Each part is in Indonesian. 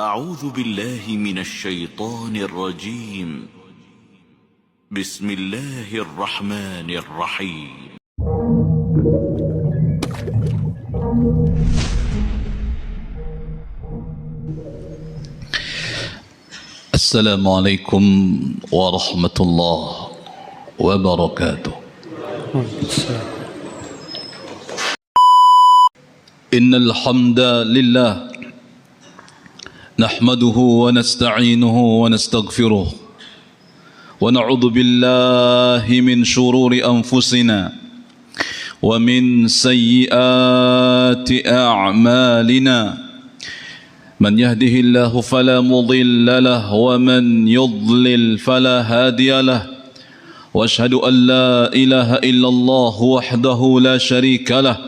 أعوذ بالله من الشيطان الرجيم. بسم الله الرحمن الرحيم. السلام عليكم ورحمة الله وبركاته. إن الحمد لله نحمده ونستعينه ونستغفره ونعوذ بالله من شرور أنفسنا ومن سيئات أعمالنا. من يهده الله فلا مضل له ومن يضلل فلا هادي له. وأشهد أن لا إله إلا الله وحده لا شريك له.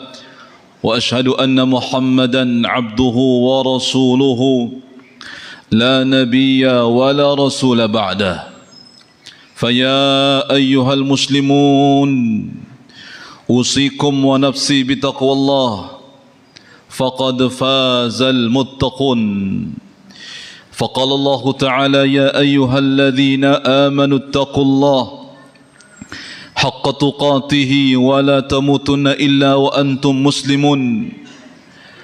وأشهد أن محمدا عبده ورسوله لا نبي ولا رسول بعده. فيا أيها المسلمون أوصيكم ونفسي بتقوى الله فقد فاز المتقون. فقال الله تعالى يا أيها الذين آمنوا اتقوا الله حق تقاته ولا تموتن إلا وأنتم مسلمون.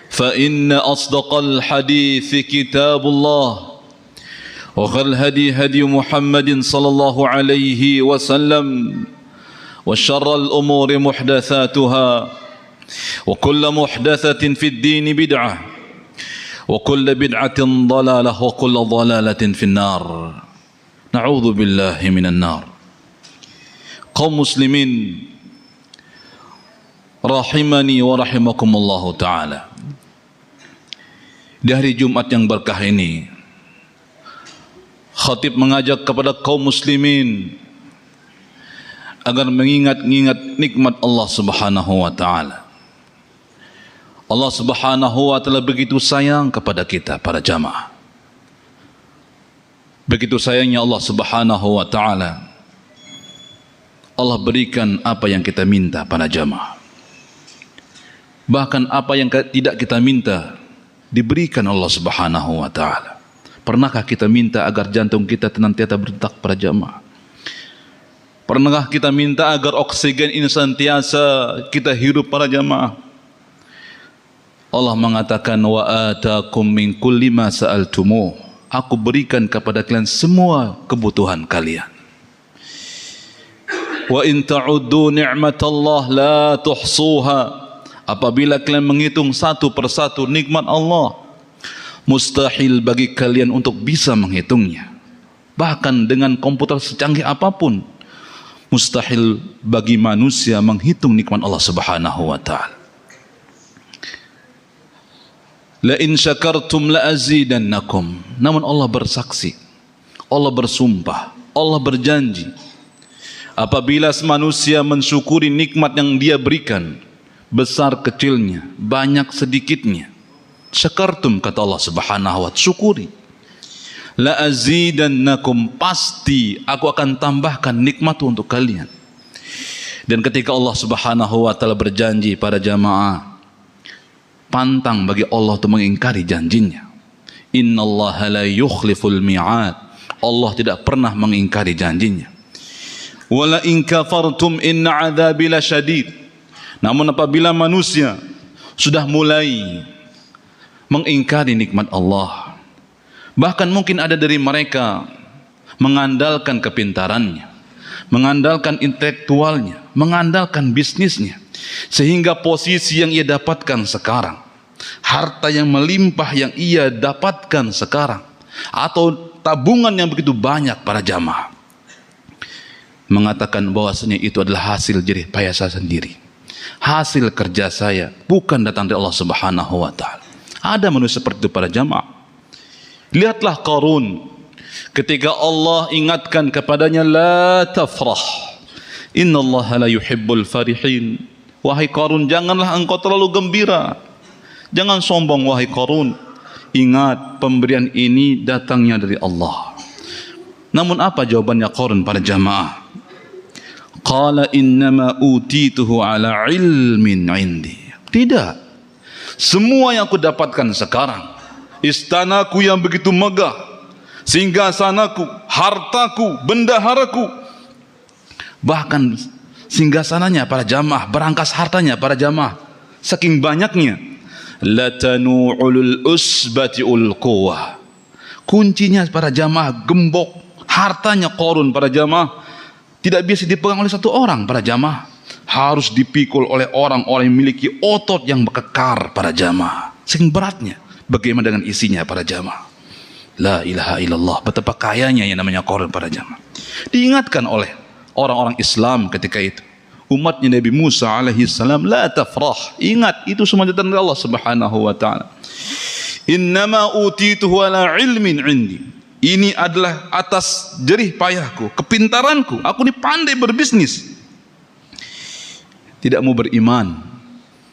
فإن أصدق الحديث كتاب الله وخير الهدي هدي محمد صلى الله عليه وسلم وشر الأمور محدثاتها وكل محدثة في الدين بدعة وكل بدعة ضلالة وكل ضلالة في النار. نعوذ بالله من النار. Kaum muslimin rahimani wa rahimakumullahu ta'ala. Di hari Jumat yang berkah ini, khatib mengajak kepada kaum muslimin agar mengingat-ingat nikmat Allah Subhanahu wa ta'ala. Allah Subhanahu wa ta'ala begitu sayang kepada kita para jamaah. Begitu sayangnya Allah Subhanahu wa ta'ala, Allah berikan apa yang kita minta para jamaah. Bahkan apa yang tidak kita minta diberikan Allah Subhanahu wa ta'ala. Pernahkah kita minta agar jantung kita senantiasa berdetak para jamaah? Pernahkah kita minta agar oksigen ini senantiasa kita hirup para jamaah? Allah mengatakan wa atakum min kulli ma sa'altumuh. Aku berikan kepada kalian semua kebutuhan kalian. Wa in ta'uddu ni'matallah la tuhsuha. Apabila kalian menghitung satu persatu nikmat Allah, mustahil bagi kalian untuk bisa menghitungnya. Bahkan dengan komputer secanggih apapun, mustahil bagi manusia menghitung nikmat Allah Subhanahu wa ta'ala. La in syakartum la azidannakum. Namun Allah bersaksi, Allah bersumpah, Allah berjanji, apabila manusia mensyukuri nikmat yang dia berikan, besar kecilnya, banyak sedikitnya, syakartum kata Allah Subhanahu wa ta'ala, syukuri, la azidannakum, pasti aku akan tambahkan nikmatku untuk kalian. Dan ketika Allah Subhanahu wa ta'ala berjanji pada jamaah, pantang bagi Allah untuk mengingkari janjinya. Innallaha la yukhliful mi'ad. Allah tidak pernah mengingkari janjinya. Wala in kafartum inna adzabi lasyadid. Namun apabila manusia sudah mulai mengingkari nikmat Allah, bahkan mungkin ada dari mereka mengandalkan kepintarannya, mengandalkan intelektualnya, mengandalkan bisnisnya, sehingga posisi yang ia dapatkan sekarang, harta yang melimpah yang ia dapatkan sekarang, atau tabungan yang begitu banyak para jamaah, mengatakan bahwasanya itu adalah hasil jerih payah saya sendiri, hasil kerja saya, bukan datang dari Allah Subhanahu wa ta'ala. Ada manusia seperti itu para jamaah. Lihatlah Qarun, ketika Allah ingatkan kepadanya, la tafrah, innallaha la yuhibbul farihin. Wahai Qarun, janganlah engkau terlalu gembira, jangan sombong wahai Qarun. Ingat, pemberian ini datangnya dari Allah. Namun apa jawabannya Qarun pada jamaah? Qala innama utituhu ala ilmin indi. Tidak, semua yang aku dapatkan sekarang istanaku yang begitu megah, singgasanaku, hartaku, bendaharaku. Bahkan singgasananya para jamaah, berangkas hartanya para jamaah, saking banyaknya. Latanu'ul usbati ul quwwah. Kuncinya para jamaah gembok, hartanya Qarun para jamaah tidak bisa dipegang oleh satu orang para jamaah, harus dipikul oleh orang-orang yang memiliki otot yang kekar para jamaah. Saking beratnya, bagaimana dengan isinya para jamaah? La ilaha illallah, betapa kayanya yang namanya Qarun para jamaah. Diingatkan oleh orang-orang Islam ketika itu, umatnya Nabi Musa alaihi salam, la tafrah, ingat itu semua datang dari Allah Subhanahu wa taala. Innama utituhu ala ilmin indi. Ini adalah atas jerih payahku, kepintaranku. Aku ini pandai berbisnis. Tidak mau beriman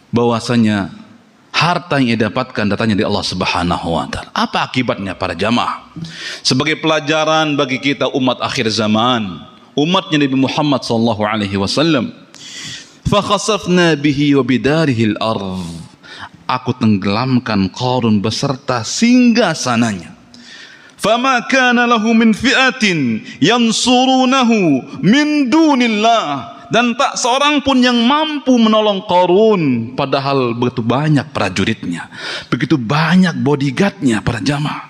bahwasanya harta yang ia dapatkan datangnya dari Allah Subhanahu wa taala. Apa akibatnya para jamaah? Sebagai pelajaran bagi kita umat akhir zaman, umatnya Nabi Muhammad sallallahu alaihi wasallam. Fa khasafna bihi wa bidarihi al-ardh. Aku tenggelamkan Qarun beserta singgasananya. Fama kana lahu min fi'atin yansurunahu min dunillah. Dan tak seorang pun yang mampu menolong Qarun, padahal begitu banyak prajuritnya, begitu banyak bodyguardnya para jamaah.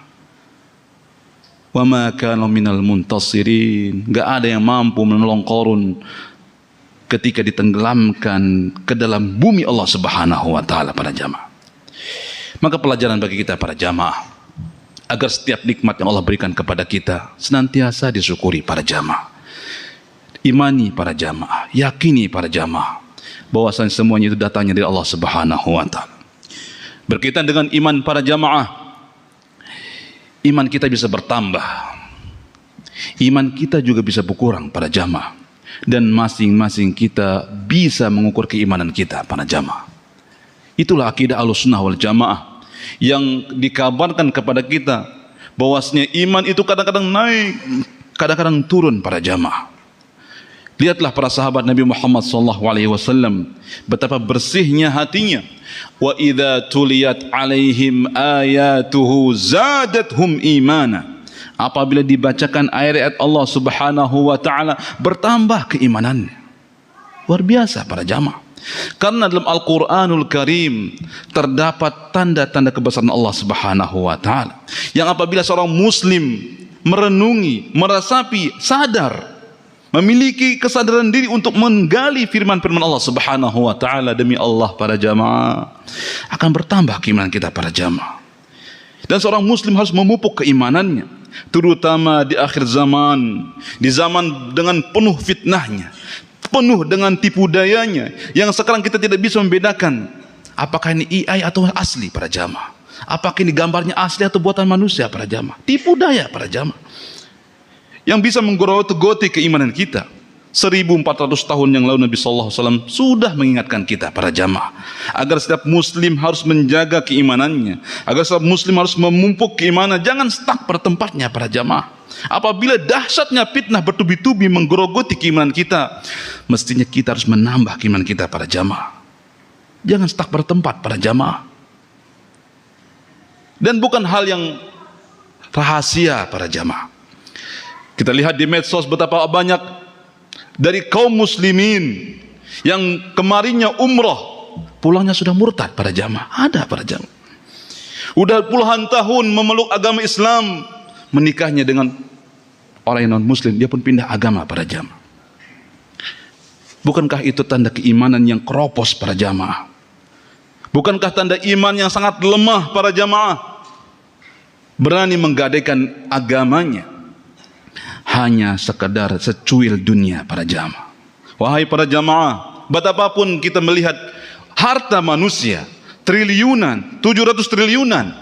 Wa ma kana minal muntasirin. Enggak ada yang mampu menolong Qarun ketika ditenggelamkan ke dalam bumi Allah Subhanahu wa taala para jamaah. Maka pelajaran bagi kita para jamaah, agar setiap nikmat yang Allah berikan kepada kita senantiasa disyukuri para jamaah. Imani para jamaah, yakini para jamaah bahwasanya semuanya itu datangnya dari Allah Subhanahu wa taala. Berkaitan dengan iman para jamaah, iman kita bisa bertambah, iman kita juga bisa berkurang para jamaah, dan masing-masing kita bisa mengukur keimanan kita para jamaah. Itulah akidah Ahlussunnah wal Jamaah yang dikabarkan kepada kita bahwasanya iman itu kadang-kadang naik, kadang-kadang turun para jamaah. Lihatlah para sahabat Nabi Muhammad SAW, betapa bersihnya hatinya. Wa idza tuliyat alaihim ayatuhu zadathum imana. Apabila dibacakan ayat-ayat Allah Subhanahu wa taala, bertambah keimanannya. Luar biasa para jamaah. Karena dalam Al-Quranul Karim terdapat tanda-tanda kebesaran Allah Subhanahu wa taala, yang apabila seorang muslim merenungi, meresapi, sadar, memiliki kesadaran diri untuk menggali firman-firman Allah Subhanahu wa taala, demi Allah para jamaah, akan bertambah keimanan kita para jamaah. Dan seorang muslim harus memupuk keimanannya, terutama di akhir zaman, di zaman dengan penuh fitnahnya, penuh dengan tipu dayanya, yang sekarang kita tidak bisa membedakan apakah ini AI atau asli para jamaah, apakah ini gambarnya asli atau buatan manusia para jamaah. Tipu daya para jamaah yang bisa menggerogoti keimanan kita. 1400 tahun yang lalu Nabi SAW sudah mengingatkan kita para jamaah agar setiap muslim harus menjaga keimanannya, agar setiap muslim harus memupuk keimanan, jangan stuck pada tempatnya para jamaah. Apabila dahsyatnya fitnah bertubi-tubi menggerogoti keimanan kita, mestinya kita harus menambah keimanan kita para jamaah. Jangan stuck pada tempat para jamaah. Dan bukan hal yang rahasia para jamaah. Kita lihat di medsos betapa banyak dari kaum muslimin yang kemarinnya umrah, pulangnya sudah murtad para jamaah. Ada para jamaah udah puluhan tahun memeluk agama Islam, menikahnya dengan orang yang non muslim, dia pun pindah agama para jamaah. Bukankah itu tanda keimanan yang keropos para jamaah? Bukankah tanda iman yang sangat lemah para jamaah? Berani menggadaikan agamanya hanya sekadar secuil dunia para jamaah. Wahai para jamaah, betapapun kita melihat harta manusia triliunan, 700 triliunan,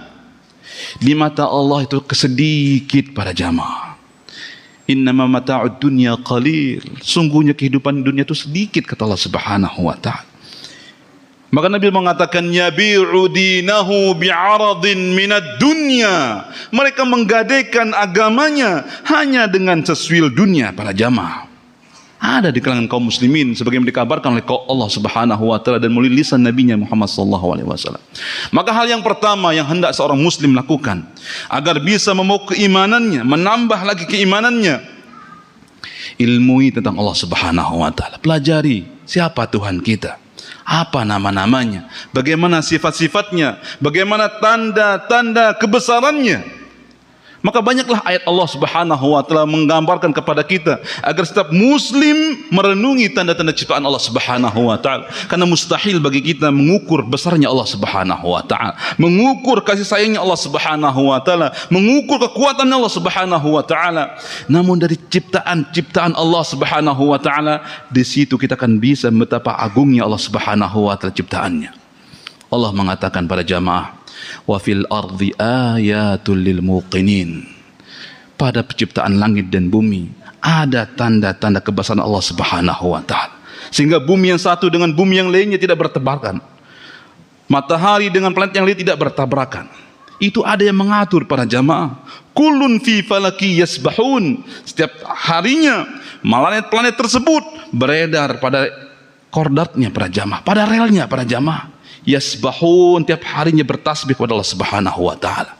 di mata Allah itu kesedikit para jamaah. Innama mata'ud dunya qalil. Sungguhnya kehidupan dunia itu sedikit kata Allah Subhanahu wa taala. Maka Nabi mengatakan yabi'u dinahu bi'aradin minad dunya. Mereka menggadaikan agamanya hanya dengan sesuil dunia para jamaah. Ada di kalangan kaum muslimin sebagaimana dikabarkan oleh Allah Subhanahu wa taala dan melalui lisan nabinya Muhammad sallallahu alaihi wasallam. Maka hal yang pertama yang hendak seorang muslim lakukan agar bisa membawa keimanannya, menambah lagi keimanannya, ilmui tentang Allah Subhanahu wa taala. Pelajari siapa Tuhan kita, apa nama-namanya, bagaimana sifat-sifatnya, bagaimana tanda-tanda kebesarannya. Maka banyaklah ayat Allah Subhanahu wa taala menggambarkan kepada kita agar setiap muslim merenungi tanda-tanda ciptaan Allah Subhanahu wa taala. Karena mustahil bagi kita mengukur besarnya Allah Subhanahu wa taala, mengukur kasih sayangnya Allah Subhanahu wa taala, mengukur kekuatan Allah Subhanahu wa taala. Namun dari ciptaan Allah Subhanahu wa taala, di situ kita akan bisa betapa agungnya Allah Subhanahu wa taala ciptaannya. Allah mengatakan pada jamaah, wa fil ardi ayatul lil muqinin. Pada penciptaan langit dan bumi ada tanda-tanda kebesaran Allah Subhanahu wa taala. Sehingga bumi yang satu dengan bumi yang lainnya tidak bertabrakan. Matahari dengan planet yang lain tidak bertabrakan. Itu ada yang mengatur para jamaah. Kullun fi falaki yasbahun. Setiap harinya planet-planet tersebut beredar pada koordinatnya para jamaah, pada relnya para jamaah. Yasbahun, tiap harinya bertasbih kepada Allah Subhanahu wa taala.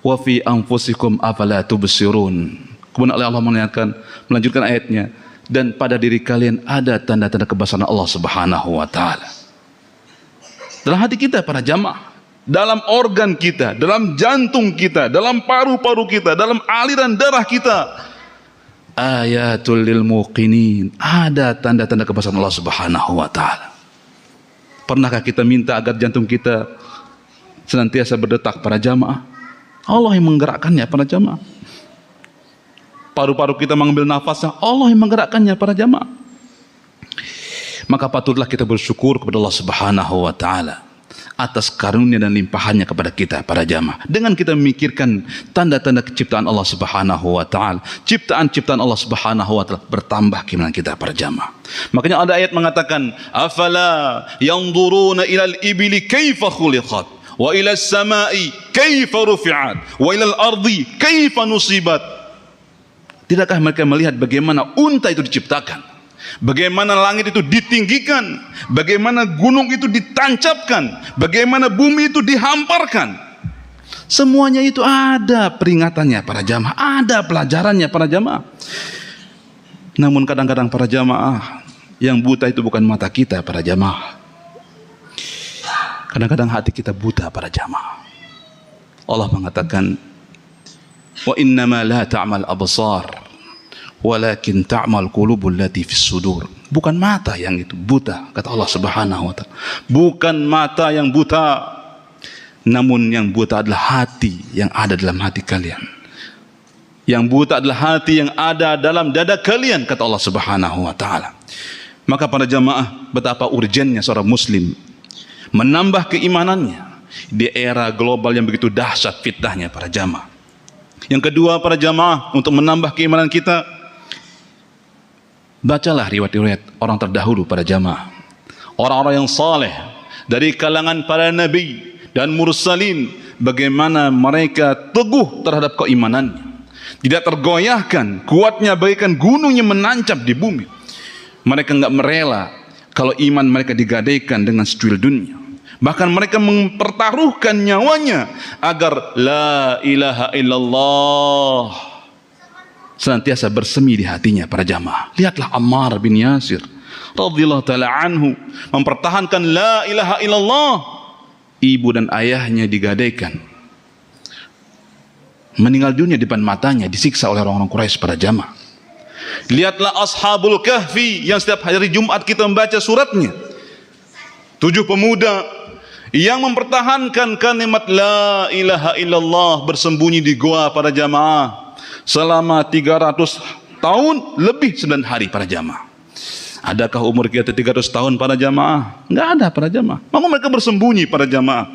Wa fi anfusikum afala tubsirun. Kemudian Allah melanjutkan ayatnya, dan pada diri kalian ada tanda-tanda kebesaran Allah Subhanahu wa taala. Dalam hati kita para jamaah, dalam organ kita, dalam jantung kita, dalam paru-paru kita, dalam aliran darah kita, ayatul lil muqinin, ada tanda-tanda kebesaran Allah Subhanahu wa taala. Pernahkah kita minta agar jantung kita senantiasa berdetak para jamaah? Allah yang menggerakkannya para jamaah. Paru-paru kita mengambil nafasnya, Allah yang menggerakkannya para jamaah. Maka patutlah kita bersyukur kepada Allah Subhanahu wa taala atas karunia dan limpahannya kepada kita para jamaah. Dengan kita memikirkan tanda-tanda ciptaan Allah Subhanahu wa taala, ciptaan-ciptaan Allah Subhanahu wa taala, bertambah keimanan kita para jamaah. Makanya ada ayat mengatakan, afala yanzuruna ilal ibili kaifa khuliqat wa ilas samai kaifa rufi'at wa ilal ardi kaifa nusibat. Tidakkah mereka melihat bagaimana unta itu diciptakan, bagaimana langit itu ditinggikan, bagaimana gunung itu ditancapkan, bagaimana bumi itu dihamparkan. Semuanya itu ada peringatannya para jamaah, ada pelajarannya para jamaah. Namun kadang-kadang para jamaah, yang buta itu bukan mata kita para jamaah. Kadang-kadang hati kita buta para jamaah. Allah mengatakan, wa innama la ta'mal absar walakin ta'mal qulubul lati fis sudur. Bukan mata yang itu buta, kata Allah Subhanahu wa taala. Bukan mata yang buta, namun yang buta adalah hati yang ada dalam hati kalian. Yang buta adalah hati yang ada dalam dada kalian, kata Allah Subhanahu wa taala. Maka para jamaah, betapa urgennya seorang muslim menambah keimanannya di era global yang begitu dahsyat fitnahnya para jamaah. Yang kedua para jamaah, untuk menambah keimanan kita, bacalah riwayat-riwayat orang terdahulu para jamaah, orang-orang yang saleh dari kalangan para nabi dan mursalin, bagaimana mereka teguh terhadap keimanannya, tidak tergoyahkan, kuatnya bagaikan gunung yang menancap di bumi. Mereka enggak merela kalau iman mereka digadaikan dengan secuil dunia. Bahkan mereka mempertaruhkan nyawanya agar la ilaha illallah senantiasa bersemi di hatinya para jamaah. Lihatlah Ammar bin Yasir radhiyallahu taala anhu mempertahankan la ilaha illallah. Ibu dan ayahnya digadaikan, meninggal dunia di depan matanya, disiksa oleh orang-orang Quraisy para jamaah. Lihatlah Ashabul Kahfi yang setiap hari Jumat kita membaca suratnya. 7 pemuda yang mempertahankan kalimat la ilaha illallah bersembunyi di goa para jamaah selama 300 tahun lebih 9 hari para jamaah. Adakah umur kita 300 tahun para jamaah? Enggak ada para jamaah. Maka mereka bersembunyi para jamaah,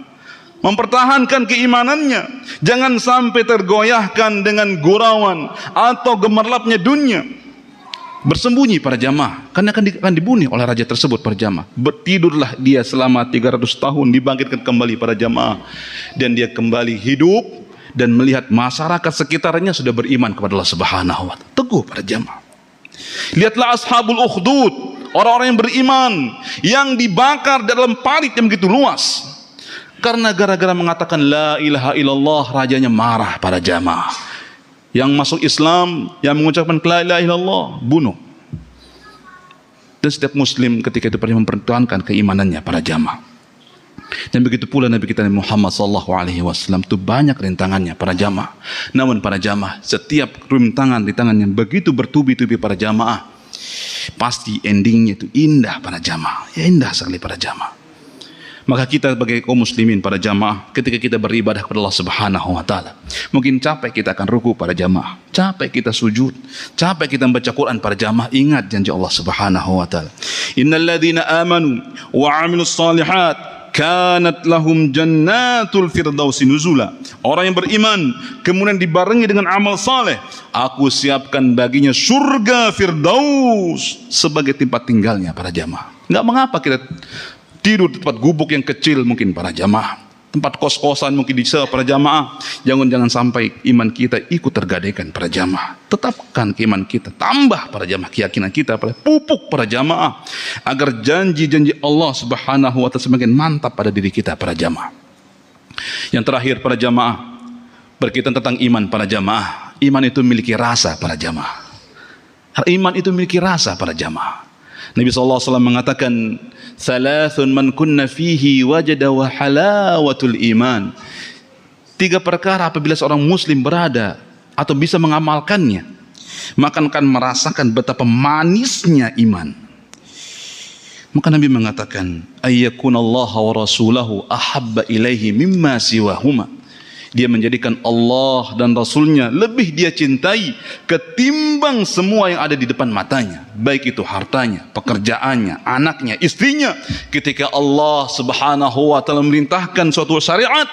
mempertahankan keimanannya, jangan sampai tergoyahkan dengan gurauan atau gemerlapnya dunia. Bersembunyi para jamaah, karena akan dibunuh oleh raja tersebut para jamaah. Bertidurlah dia selama 300 tahun, dibangkitkan kembali para jamaah, dan dia kembali hidup dan melihat masyarakat sekitarnya sudah beriman kepada Allah Subhanahu wa taala. Teguh para jamaah. Lihatlah ashabul ukhdud, orang-orang yang beriman yang dibakar dalam parit yang begitu luas karena gara-gara mengatakan la ilaha illallah. Rajanya marah pada jamaah. Yang masuk Islam, yang mengucapkan la ilaha illallah, bunuh. Dan setiap muslim ketika itu pernah mempertahankan keimanannya para jamaah. Dan begitu pula Nabi kita Muhammad SAW itu banyak rintangannya para jamaah. Namun para jamaah, setiap rintangan yang begitu bertubi-tubi para jamaah, pasti endingnya itu indah para jamaah. Ya, indah sekali para jamaah. Maka kita sebagai kaum muslimin para jamaah, ketika kita beribadah kepada Allah Subhanahu wa taala, mungkin capek kita akan ruku para jamaah, capek kita sujud, capek kita membaca Quran para jamaah. Ingat janji Allah Subhanahu wa taala, innal ladzina amanu wa 'amilus shalihat kanat lahum jannatul firdausi nuzula. Orang yang beriman kemudian dibarengi dengan amal saleh, aku siapkan baginya surga firdaus sebagai tempat tinggalnya para jamaah. Enggak mengapa kita tidur di tempat gubuk yang kecil mungkin para jamaah, tempat kos-kosan mungkin di para jamaah. Jangan sampai iman kita ikut tergadaikan para jamaah. Tetapkan keimanan kita, tambah para jamaah keyakinan kita, pada pupuk para jamaah agar janji-janji Allah Subhanahu wa taala semakin mantap pada diri kita para jamaah. Yang terakhir para jamaah, berkaitan tentang iman para jamaah. Iman itu memiliki rasa para jamaah. Iman itu memiliki rasa para jamaah. Nabi SAW mengatakan, "Thalathun man kunna fihi wajada wa halawatul iman." 3 perkara apabila seorang muslim berada atau bisa mengamalkannya, maka akan merasakan betapa manisnya iman. Maka Nabi mengatakan, "Ayyakunallaha wa rasulahu ahabba ilaihi mimma siwahuma." Dia menjadikan Allah dan Rasulnya lebih dia cintai ketimbang semua yang ada di depan matanya, baik itu hartanya, pekerjaannya, anaknya, istrinya. Ketika Allah Subhanahu wa taala memerintahkan suatu syariat,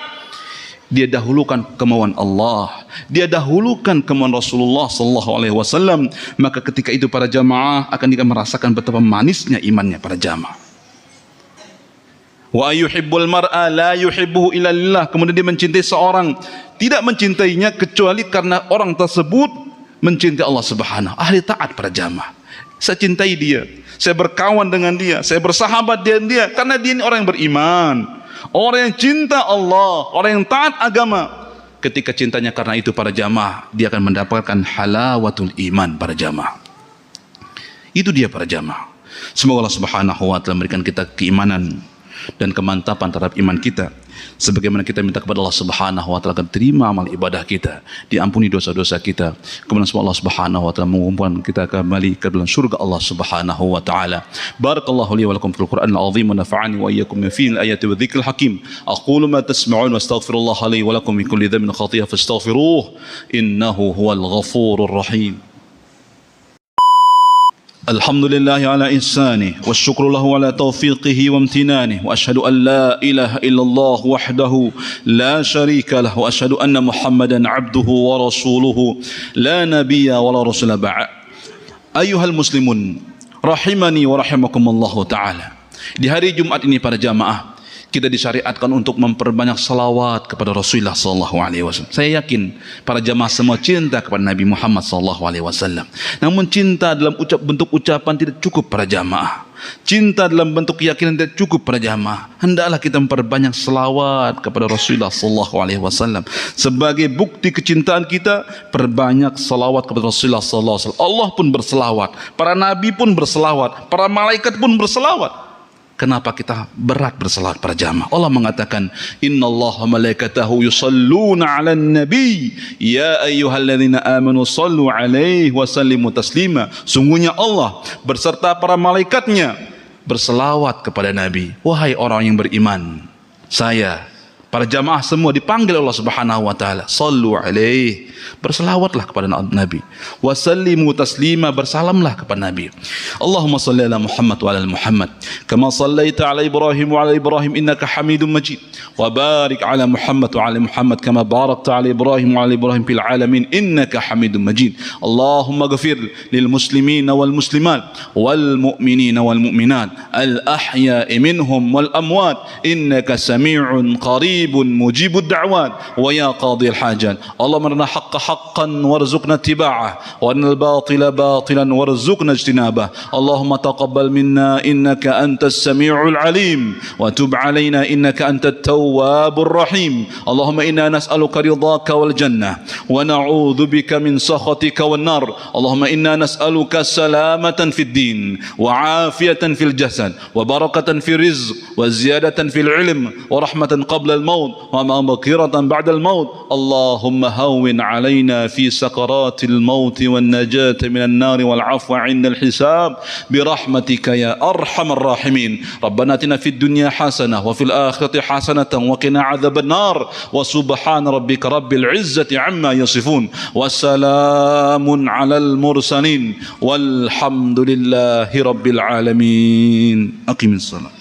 dia dahulukan kemauan Allah, dia dahulukan kemauan Rasulullah sallallahu alaihi wasallam. Maka ketika itu para jamaah akan merasakan betapa manisnya imannya para jamaah. Wa ayyuhibbul mar'a la yuhibbuhu illa lillah. Kemudian dia mencintai seorang, tidak mencintainya kecuali karena orang tersebut mencintai Allah Subhanahu. Ahli taat para jamaah. Saya cintai dia, saya berkawan dengan dia, saya bersahabat dengan dia karena dia ini orang yang beriman, orang yang cinta Allah, orang yang taat agama. Ketika cintanya karena itu para jamaah, dia akan mendapatkan halawatul iman para jamaah. Itu dia para jamaah. Semoga Allah Subhanahu wa taala memberikan kita keimanan dan kemantapan terhadap iman kita, sebagaimana kita minta kepada Allah Subhanahu wa taala agar terima amal ibadah kita, diampuni dosa-dosa kita, kemudian semoga Allah Subhanahu wa taala mengumpulkan kita kembali ke dalam surga Allah Subhanahu wa taala. Barakallahu li wa lakum fil Qur'anil azim wa nafa'ani wa iyyakum fil ayati wa dzikril hakim. Aqulu ma tasma'un wa astaghfirullah li wa lakum min kulli dhanbin khati'ah fastaghfiruh innahu huwal ghafurur rahim. الحمد لله على إحسانه والشكر له على توفيقه وامتنانه وأشهد أن لا إله إلا الله وحده لا شريك له وأشهد أن محمدا عبده ورسوله لا نبي ولا رسول بعد. أيها المسلمون rahimani wa rahimakumullah ta'ala. Di hari Jumat ini para jamaah, kita disyariatkan untuk memperbanyak salawat kepada Rasulullah SAW. Saya yakin para jamaah semua cinta kepada Nabi Muhammad SAW. Namun cinta dalam bentuk ucapan tidak cukup para jamaah. Cinta dalam bentuk keyakinan tidak cukup para jamaah. Hendaklah kita memperbanyak salawat kepada Rasulullah SAW. Sebagai bukti kecintaan kita, perbanyak salawat kepada Rasulullah SAW. Allah pun berselawat, para nabi pun berselawat, para malaikat pun berselawat. Kenapa kita berat berselawat para jamaah? Allah mengatakan, innallaha malaikatahu yusalluna 'alan nabi ya ayyuhalladzina amanu sallu 'alaihi wa sallimu taslima. Sungguhnya Allah berserta para malaikatnya berselawat kepada Nabi. Wahai orang yang beriman, saya, para jamaah semua dipanggil Allah Subhanahu wa taala, sallu 'alaihi, berselawatlah kepada Nabi, wa sallimu taslima, bersalamlah kepada Nabi. Allahumma salli ala Muhammad wa ala Muhammad kama sallaita ala Ibrahim wa ala Ibrahim innaka Hamidum Majid, wa barik ala Muhammad wa ala Muhammad kama barakta ala Ibrahim wa ala Ibrahim fil alamin innaka Hamidum Majid. Allahumma ghfir lil muslimin wal muslimat wal mu'minin wal mu'minat al ahya'i minhum wal amwat innaka sami'un qarib قريب مجيب الدعوات ويا قاضي الحاجات. اللهم ارنا الحق حقا وارزقنا اتباعه وارنا الباطل باطلا وارزقنا اجتنابه. اللهم تقبل منا إنك أنت السميع العليم وتب علينا إنك أنت التواب الرحيم. اللهم إنا نسألك رضاك والجنة ونعوذ بك من سخطك والنار. اللهم إنا نسألك سلامة في الدين وعافية في الجسد وبركة في الرزق وزيادة في العلم ورحمة قبل الموت ومغفرة بعد الموت. اللهم هون علينا في سكرات الموت والنجاة من النار والعفو عند الحساب برحمتك يا أرحم الراحمين. ربنا آتنا في الدنيا حسنة وفي الآخرة حسنة وقنا عذاب النار. وسبحان ربك رب العزة عما يصفون وسلام على المرسلين والحمد لله رب العالمين. أقم الصلاة.